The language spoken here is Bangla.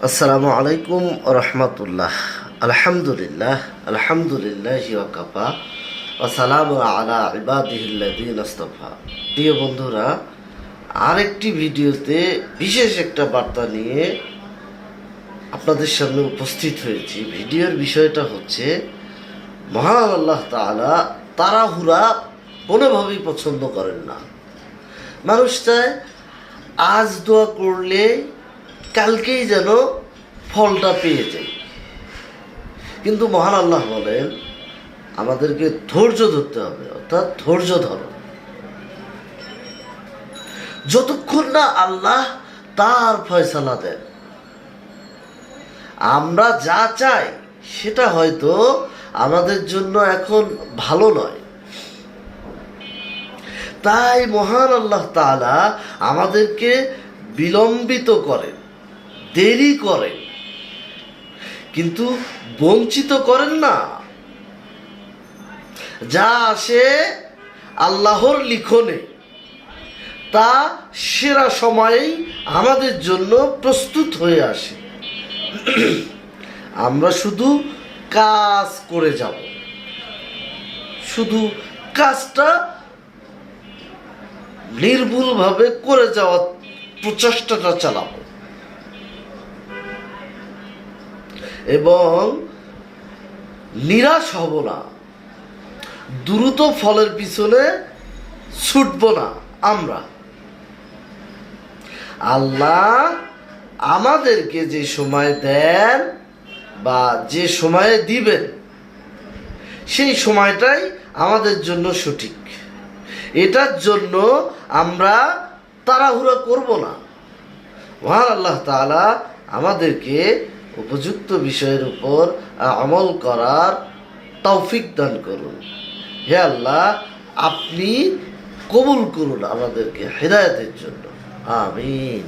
আসসালামু আলাইকুম রহমতুল্লাহ। আলহামদুলিল্লাহ আলহামদুলিল্লাহি ওয়া কাফা ওয়া সালামু আলা ইবাদিহিল্লাযীনা ইসতাফা। প্রিয় বন্ধুরা, আরেকটি ভিডিওতে বিশেষ একটা বার্তা নিয়ে আপনাদের সামনে উপস্থিত হয়েছি। ভিডিওর বিষয়টা হচ্ছে, মহান আল্লাহ তাআলা তাড়াহুড়া কোনোভাবেই পছন্দ করেন না। মানুষ চায় আজ দোয়া করলে কালকেই যেন ফলটা পেয়ে যায়, কিন্তু মহান আল্লাহ বলেন আমাদেরকে ধৈর্য ধরতে হবে, অর্থাৎ ধৈর্য ধরো যতক্ষণ না আল্লাহ তার ফয়সালা দেন। আমরা যা চাই সেটা হয়তো আমাদের জন্য এখন ভালো নয়, তাই মহান আল্লাহ তাআলা আমাদেরকে বিলম্বিত করেন, দেরি করেন, কিন্তু বঞ্চিত করেন না। যা আসে আল্লাহর লিখনে তা সেরা সময়েই আমাদের জন্য প্রস্তুত হয়ে আসে। আমরা শুধু কাজ করে যাব, শুধু কাজটা নির্ভুলভাবে করে যাওয়ার প্রচেষ্টাটা চালাবো এবং নিরাশ হব না, দ্রুত ফলের পিছনে ছুটব না। আমরা আল্লাহ আমাদেরকে যে সময় দেন বা যে সময়ে দিবেন সেই সময়টাই আমাদের জন্য সঠিক। এটার জন্য আমরা তাড়াহুড়া করব না। মহান আল্লাহ তাআলা আমাদেরকে উপযুক্ত বিষয়ের উপর আমল করার তৌফিক দান করুন। হে আল্লাহ, আপনি কবুল করুন আমাদেরকে হেদায়েতের জন্য। আমিন।